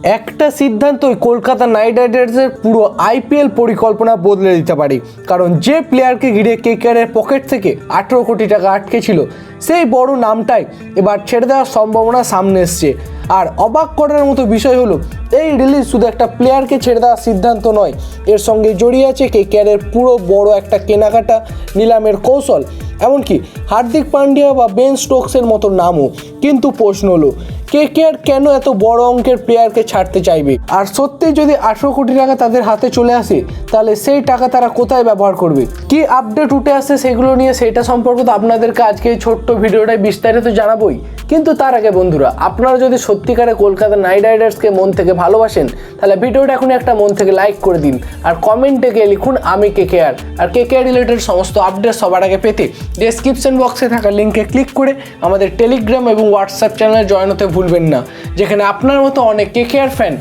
একটা সিদ্ধান্তই কলকাতা নাইট রাইডার্সের পুরো আইপিএল পরিকল্পনা বদলে দিতে পারে। কারণ যে প্লেয়ারকে ঘিরে কেকেআরের পকেট থেকে 18 কোটি টাকা আটকে ছিল, সেই বড় নামটাই এবার ছেড়ে দেওয়ার সম্ভাবনা সামনে এসছে। আর অবাক করার মতো বিষয় হলো, এই রিলিজ শুধু একটা প্লেয়ারকে ছেড়ে দেওয়ার সিদ্ধান্ত নয়, এর সঙ্গে জড়িয়ে আছে কেকেআরের পুরো বড় একটা কেনাকাটা, নিলামের কৌশল, এমনকি হার্দিক পান্ডিয়া বা বেন স্টোকসের মতো নামও। কিন্তু প্রশ্ন হলো, কেকেআর কেন এত বড় অঙ্কের প্লেয়ারকে ছাড়তে চাইবে? আর সত্যি যদি 18 কোটি টাকা তাদের হাতে চলে আসে, তাহলে সেই টাকা তারা কোথায় ব্যবহার করবে? কি আপডেট উঠে আসছে সেগুলো নিয়ে, সেটা সম্পর্কে তো আপনাদেরকে আজকে এই ছোট্ট ভিডিওটায় বিস্তারিত জানাবোই। কিন্তু তার আগে বন্ধুরা, আপনারা যদি সত্যিকারে কলকাতা নাইট রাইডার্সকে মন থেকে ভালোবাসেন, তাহলে ভিডিওটা এখনই একটা মন থেকে লাইক করে দিন, আর কমেন্টে গিয়ে লিখুন আমি কেকেআর। আর কেকেআর রিলেটেড সমস্ত আপডেট সবার আগে পেতে ডেসক্রিপশন বক্সে থাকা লিঙ্কে ক্লিক করে আমাদের টেলিগ্রাম এবং হোয়াটসঅ্যাপ চ্যানেলে জয়েন হতে ভুলবেন না, যেখানে আপনার মতো অনেক কেকেআর ফ্যান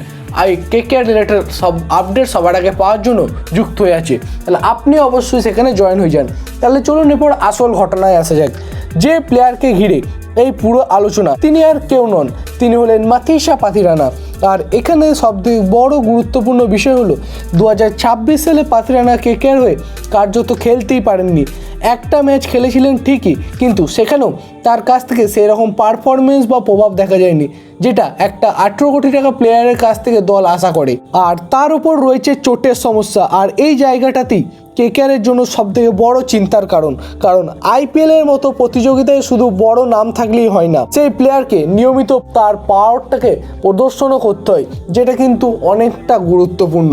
কেকেআর রিলেটেড সব আপডেট সবার আগে পাওয়ার জন্য যুক্ত হয়ে আছে। তাহলে আপনি অবশ্যই সেখানে জয়েন হয়ে যান। তাহলে চলুন এরপর আসল ঘটনায় আসা যাক। যে প্লেয়ারকে ঘিরে এই পুরো আলোচনা, তিনি আর কেউ নন, তিনি হলেন মাথিসা পাথিরানা। আর এখানে সবথেকে বড় গুরুত্বপূর্ণ বিষয় হলো, 2026 সালে পাথিরানা কেকেআর হয়ে কার্যত খেলতেই পারেননি। একটা ম্যাচ খেলেছিলেন ঠিকই, কিন্তু সেখানেও তার কাছ থেকে সেরকম পারফরমেন্স বা প্রভাব দেখা যায়নি, যেটা একটা 18 কোটি টাকা প্লেয়ারের কাছ থেকে দল আশা করে। আর তার উপর রয়েছে চোটের সমস্যা, আর এই জায়গাটাতেই কেকেআরের জন্য সবথেকে বড় চিন্তার কারণ আইপিএলের মতো প্রতিযোগিতায় শুধু বড় নাম থাকলেই হয় না, সেই প্লেয়ারকে নিয়মিত তার পাওয়ারটাকে প্রদর্শনও করতে হয়, যেটা কিন্তু অনেকটা গুরুত্বপূর্ণ।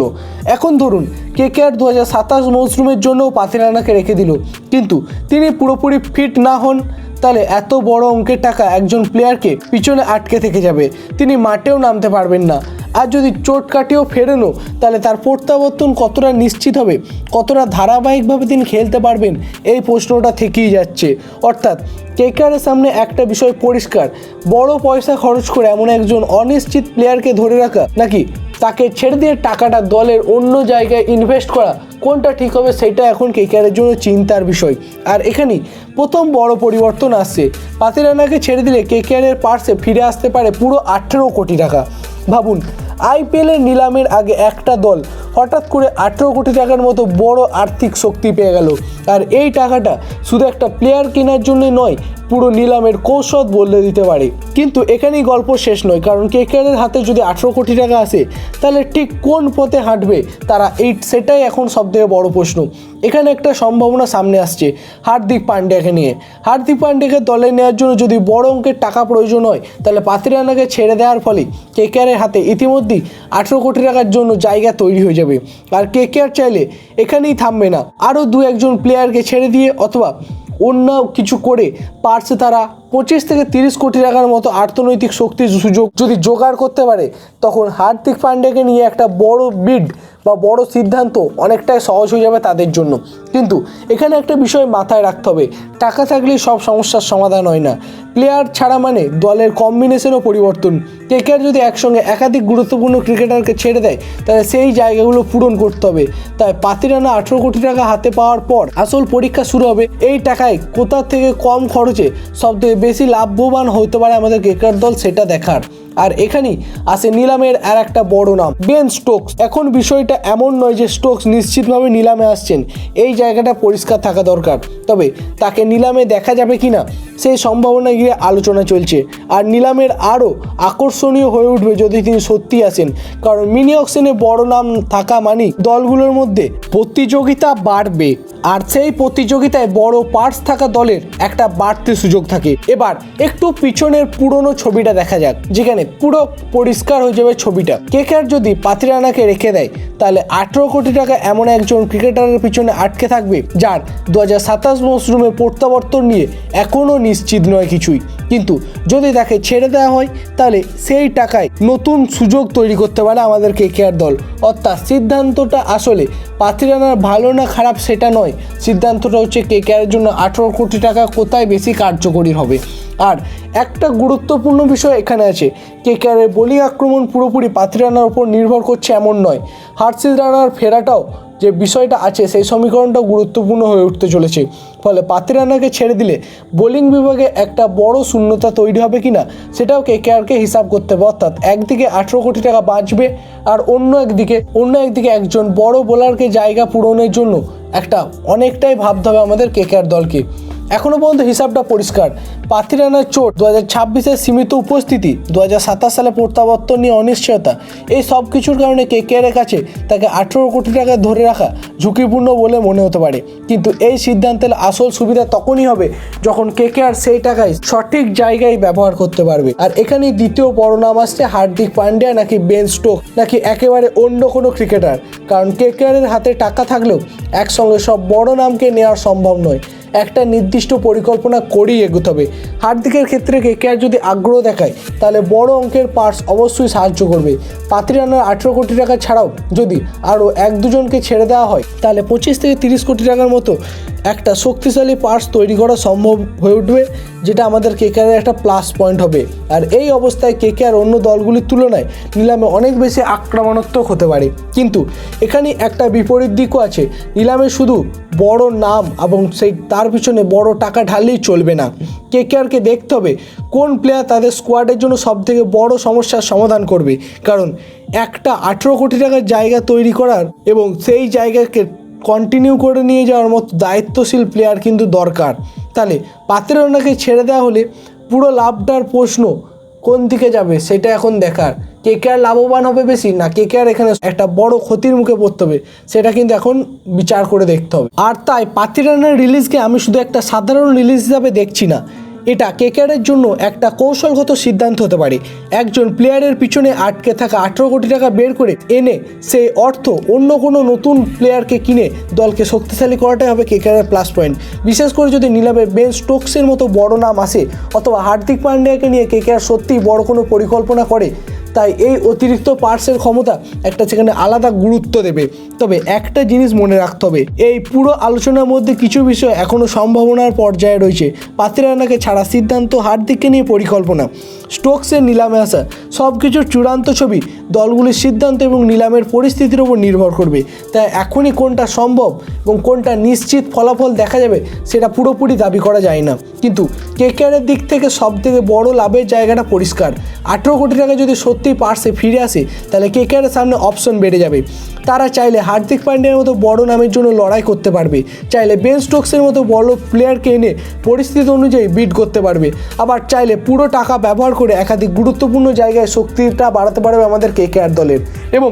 এখন ধরুন কেকেআর 2027 মৌসুমের জন্য পাথিরানাকে রেখে দিল, কিন্তু তিনি পুরোপুরি ফিট না হন, তাহলে এত বড় অঙ্কের টাকা একজন প্লেয়ারকে পিছনে আটকে থেকে যাবে, তিনি মাঠেও নামতে পারবেন না। আর যদি চোট কাটিয়েও ফেরেনও, তাহলে তার প্রত্যাবর্তন কতটা নিশ্চিত হবে, কতটা ধারাবাহিকভাবে তিনি খেলতে পারবেন, এই প্রশ্নটা থেকেই যাচ্ছে। অর্থাৎ কেকেআরের সামনে একটা বিষয় পরিষ্কার, বড় পয়সা খরচ করে এমন একজন অনিশ্চিত প্লেয়ারকে ধরে রাখা, নাকি তাকে ছেড়ে দিয়ে টাকাটা দলের অন্য জায়গায় ইনভেস্ট করা, কোনটা ঠিক হবে সেটা এখন কেকেআরের জন্য চিন্তার বিষয়। আর এখানেই প্রথম বড় পরিবর্তন আসছে। পাথিরানাকে ছেড়ে দিলে কেকেআরের পার্সে ফিরে আসতে পারে পুরো 18 কোটি টাকা। ভাবুন, আইপিএলের নিলামের আগে একটা দল হঠাৎ করে 18 কোটি টাকার মতো বড় আর্থিক শক্তি পেয়ে গেল। আর এই টাকাটা শুধু একটা প্লেয়ার কেনার জন্য নয়, পুরো নিলামের কৌশল বদলে দিতে পারে। কিন্তু এখানেই গল্প শেষ নয়, কারণ কেকেআরের হাতে যদি 18 কোটি টাকা আসে, তাহলে ঠিক কোন পথে হাঁটবে তারা, সেটাই এখন সবথেকে বড় প্রশ্ন। এখানে একটা সম্ভাবনা সামনে আসছে হার্দিক পান্ডিয়াকে নিয়ে। হার্দিক পান্ডিয়াকে দলে নেওয়ার জন্য যদি বড় অঙ্কের টাকা প্রয়োজন হয়, তাহলে পাথিরানাকে ছেড়ে দেওয়ার ফলে কেকেআরের হাতে ইতিমধ্যেই 18 কোটি টাকার জন্য জায়গা তৈরি হয়ে যাবে। আর কেকেআর চাইলে এখানেই থামবে না, আরও 2-1 প্লেয়ারকে ছেড়ে দিয়ে অথবা অন্য কিছু করে পার্সে তারা 25 থেকে 30 কোটি টাকার মতো অর্থনৈতিক শক্তির সুযোগ যদি জোগাড় করতে পারে, তখন হার্দিক পান্ডিয়াকে নিয়ে একটা বড় বিড বা বড় সিদ্ধান্ত অনেকটাই সহজ হয়ে যাবে তাদের জন্য। কিন্তু এখানে একটা বিষয় মাথায় রাখতে হবে, টাকা থাকলেই সব সমস্যার সমাধান হয় না। প্লেয়ার ছাড়া মানে দলের কম্বিনেশনও পরিবর্তন। কেকেআর যদি একসঙ্গে একাধিক গুরুত্বপূর্ণ ক্রিকেটারকে ছেড়ে দেয়, তাহলে সেই জায়গাগুলো পূরণ করতে হবে। তাই পাথিরানা 18 কোটি টাকা হাতে পাওয়ার পর আসল পরীক্ষা শুরু হবে, এই টাকায় কোথা থেকে কম খরচে সবথেকে বেশি লাভবান হতে পারে আমাদের কেকেআর দল, সেটা দেখার। আর এখানেই আসে নিলামের আর একটা বড় নাম, বেন স্টোকস। এখন বিষয়টা এমন নয় যে স্টোকস নিশ্চিতভাবে নিলামে আসছেন, এই জায়গাটা পরিষ্কার থাকা দরকার। তবে তাকে নিলামে দেখা যাবে কিনা, সেই সম্ভাবনা গিয়ে আলোচনা চলছে। আর নিলামের আরও আকর্ষণীয় হয়ে উঠবে যদি তিনি সত্যি আসেন, কারণ মিনি অকশনে বড় নাম থাকা মানেই দলগুলোর মধ্যে প্রতিযোগিতা বাড়বে, আর সেই প্রতিযোগিতায় বড় পার্টস থাকা দলের একটা বাড়তি সুযোগ থাকে। এবার একটু পিছনের পুরনো ছবিটা দেখা যাক, যেখানে পুরো পরিষ্কার হয়ে যাবে ছবিটা। কেকেআর যদি পাথিরানাকে রেখে দেয়, তাহলে 18 কোটি টাকা এমন একজন ক্রিকেটারের পিছনে আটকে থাকবে, যার 2027 মৌসুমে প্রত্যাবর্তন নিয়ে এখনও নিশ্চিত নয় কিছুই। কিন্তু যদি তাকে ছেড়ে দেওয়া হয়, তাহলে সেই টাকায় নতুন সুযোগ তৈরি করতে পারে আমাদের কেকেআর দল। অর্থাৎ সিদ্ধান্তটা আসলে পাথিরানার ভালো না খারাপ সেটা নয়, সিদ্ধান্তটা হচ্ছে কেকেআরের জন্য 18 কোটি টাকা কোথায় বেশি কার্যকরী হবে। আর একটা গুরুত্বপূর্ণ বিষয় এখানে আছে, কেকেআরের বোলিং আক্রমণ পুরোপুরি পাথিরানার উপর নির্ভর করছে এমন নয়, হার্ষিল রানার ফেরাটাও যে বিষয়টা আছে সেই সমীকরণটা গুরুত্বপূর্ণ হয়ে উঠতে চলেছে। ফলে পাতি রানাকে ছেড়ে দিলে বোলিং বিভাগে একটা বড় শূন্যতা তৈরি হবে কিনা সেটাও কেকেআরকে হিসাব করতে হবে। অর্থাৎ একদিকে 18 কোটি টাকা বাঁচবে আর অন্য একদিকে একজন বড় বোলারকে জায়গা পূরণের জন্য অনেকটাই ভাবতে হবে আমাদের কেকেআর দলকে। এখনও পর্যন্ত হিসাবটা পরিষ্কার। পাতি রানার চোট, 2026-এর সীমিত উপস্থিতি, 2027 সালে প্রত্যাবর্তন নিয়ে অনিশ্চয়তা, এই সব কিছুর কারণে কেকেআরের কাছে তাকে 18 কোটি টাকা ধরে রাখা ঝুঁকিপূর্ণ বলে মনে হতে পারে। কিন্তু এই সিদ্ধান্তের আসল সুবিধা তখনই হবে যখন কেকেআর সেই টাকায় সঠিক জায়গায় ব্যবহার করতে পারবে। আর এখানেই দ্বিতীয় বড় নাম আসছে হার্দিক পান্ডিয়া নাকি বেন স্টোকস নাকি একেবারে অন্য কোনো ক্রিকেটার। কারণ কেকেআরের হাতে টাকা থাকলেও একসঙ্গে সব বড় নামকে নেওয়া সম্ভব নয়। একটা নির্দিষ্ট পরিকল্পনা করেই এগোতে হবে। হার্দিকের ক্ষেত্রে কেকেআর যদি আগ্রহ দেখায় তাহলে বড় অঙ্কের পার্স অবশ্যই সাহায্য করবে। পাতি রানার 18 কোটি টাকা ছাড়াও যদি আরও 1-2জনকে ছেড়ে দেওয়া হয় তাহলে 25 থেকে 30 কোটি টাকার মতো একটা শক্তিশালী পার্স তৈরি করা সম্ভব হয়ে উঠবে, যেটা আমাদের কেকেআরের একটা প্লাস পয়েন্ট হবে। আর এই অবস্থায় কেকেআর অন্য দলগুলির তুলনায় নিলামে অনেক বেশি আক্রমণাত্মক হতে পারে। কিন্তু এখানে একটা বিপরীত দিকও আছে। নিলামে শুধু বড় নাম এবং তার পিছনে বড় টাকা ঢাললেই চলবে না। কেকেআরকে দেখতে হবে কোন প্লেয়ার তাদের স্কোয়াডের জন্য সবথেকে বড় সমস্যার সমাধান করবে। কারণ একটা 18 কোটি টাকার জায়গা তৈরি করার এবং সেই জায়গাকে কন্টিনিউ করে নিয়ে যাওয়ার মতো দায়িত্বশীল প্লেয়ার কিন্তু দরকার। তাহলে পাতি রানাকে ছেড়ে দেওয়া হলে পুরো লাভটার প্রশ্ন কোন দিকে যাবে সেটা এখন দেখার। কেকেআর লাভবান হবে বেশি না কেকেআর এখানে একটা বড় ক্ষতির মুখে পড়তে হবে, সেটা কিন্তু এখন বিচার করে দেখতে হবে। আর তাই পাতি রানার রিলিজকে আমি শুধু একটা সাধারণ রিলিজ হিসাবে দেখছি না, এটা কেকেআরের জন্য একটা কৌশলগত সিদ্ধান্ত হতে পারে। একজন প্লেয়ারের পিছনে আটকে থাকা 18 কোটি টাকা বের করে এনে সেই অর্থ অন্য কোনো নতুন প্লেয়ারকে কিনে দলকে শক্তিশালী করাটাই হবে কেকেআরের প্লাস পয়েন্ট। বিশেষ করে যদি নিলামে বেন স্টোকসের মতো বড় নাম আসে অথবা হার্দিক পান্ডিয়াকে নিয়ে কেকেআর সত্যিই বড় কোনো পরিকল্পনা করে, তাই এই অতিরিক্ত পার্সের ক্ষমতা একটা সেখানে আলাদা গুরুত্ব দেবে। তবে একটা জিনিস মনে রাখতে হবে, এই পুরো আলোচনার মধ্যে কিছু বিষয় এখনও সম্ভাবনার পর্যায়ে রয়েছে। পাতি রানাকে ছাড়া সিদ্ধান্ত, হার্দিককে নিয়ে পরিকল্পনা, স্টোকসের নিলামে আসা, সব কিছুর চূড়ান্ত ছবি দলগুলির সিদ্ধান্ত এবং নিলামের পরিস্থিতির উপর নির্ভর করবে। তাই এখনই কোনটা সম্ভব এবং কোনটা নিশ্চিত ফলাফল দেখা যাবে সেটা পুরোপুরি দাবি করা যায় না। কিন্তু কেকেআরের দিক থেকে সবথেকে বড় লাভের জায়গাটা পরিষ্কার। 18 কোটি টাকা যদি সত্যি পার্সে ফিরে আসে তাহলে কেকেআরের সামনে অপশন বেড়ে যাবে। তারা চাইলে হার্দিক পান্ডিয়ার মতো বড় নামের জন্য লড়াই করতে পারবে, চাইলে বেন স্টোকসের মতো বড় প্লেয়ারকে এনে পরিস্থিতি অনুযায়ী বিট করতে পারবে, আবার চাইলে পুরো টাকা ব্যবহার করে একাধিক গুরুত্বপূর্ণ জায়গায় শক্তিটা বাড়াতে পারবে আমাদের কেকেআর দলের। এবং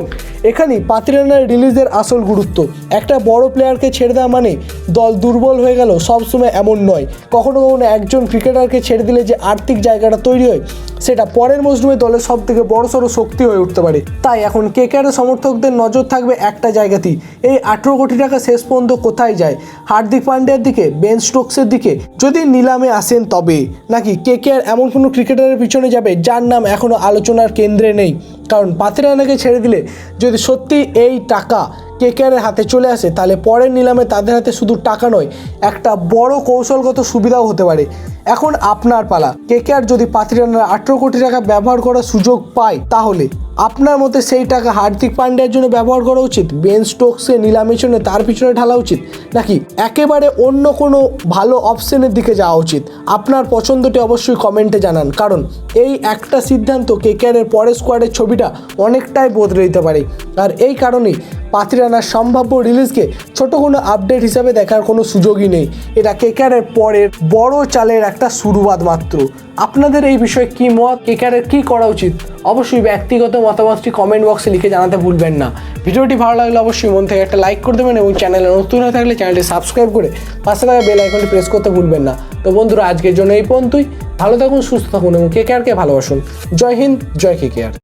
এখানেই পাতি রানার রিলিজের আসল গুরুত্ব। একটা বড় প্লেয়ারকে ছেড়ে দেওয়া মানে দল দুর্বল হয়ে গেল, সবসময় এমন নয়। কখনো কখনো একজন ক্রিকেটারকে ছেড়ে দিলে যে আর্থিক জায়গাটা তৈরি হয় সেটা পরের মৌসুমে দলের সব থেকে বড়সড় শক্তি হয়ে উঠতে পারে। তাই এখন কেকেআর সমর্থকদের নজর থাকবে একটা জায়গাতেই, এই 18 কোটি টাকা শেষ পর্যন্ত কোথায় যায়, হার্দিক পান্ডিয়ার দিকে, বেন স্টোকসের দিকে যদি নিলামে আসেন তবে, নাকি কেকেআর এমন কোনো ক্রিকেটারের পিছনে যাবে যার নাম এখনও আলোচনার কেন্দ্রে নেই। কারণ পাতি রানাকে ছেড়ে দিলে যদি সত্যি এই টাকা কেকেআরের হাতে চলে আসে তাহলে পরের নিলামে তাদের হাতে শুধু টাকা নয়, একটা বড় কৌশলগত সুবিধাও হতে পারে। এখন আপনার পালা। কেকেআর যদি পাতি রানার 18 কোটি টাকা ব্যবহার করার সুযোগ পায় তাহলে আপনার মতে সেই টাকা হার্দিক পান্ডিয়ার জন্য ব্যবহার করা উচিত, বেন স্টোকসে নিলামের জন্য তার পিছনে ঢালা উচিত, নাকি একেবারে অন্য কোনো ভালো অপশনের দিকে যাওয়া উচিত? আপনার পছন্দটি অবশ্যই কমেন্টে জানান, কারণ এই একটা সিদ্ধান্ত কেকেআরের পরের স্কোয়াডের ছবিটা অনেকটাই বদলে দিতে পারে। আর এই কারণেই পাতি রানার সম্ভাব্য রিলিজকে ছোট কোনো আপডেট হিসাবে দেখার কোনো সুযোগই নেই। এটা কেকেআরের পরের বড় চালের একটা শুরুয়াত মাত্র। আপনাদের এই বিষয়ে কী মত, কেকেআরের কী করা উচিত, অবশ্যই ব্যক্তিগত মতামতটি কমেন্ট বক্সে লিখে জানাতে ভুলবেন না। ভিডিওটি ভালো লাগলে অবশ্যই মন থেকে একটা লাইক করে দেবেন এবং চ্যানেলে নতুন হয়ে থাকলে চ্যানেলটি সাবস্ক্রাইব করে পাশে থাকা বেল আইকনটি প্রেস করতে ভুলবেন না। তো বন্ধুরা, আজকের জন্য এই পর্যন্তই। ভালো থাকুন, সুস্থ থাকুন এবং কেকেআরকে ভালোবাসুন। জয় হিন্দ, জয় কেকেআর।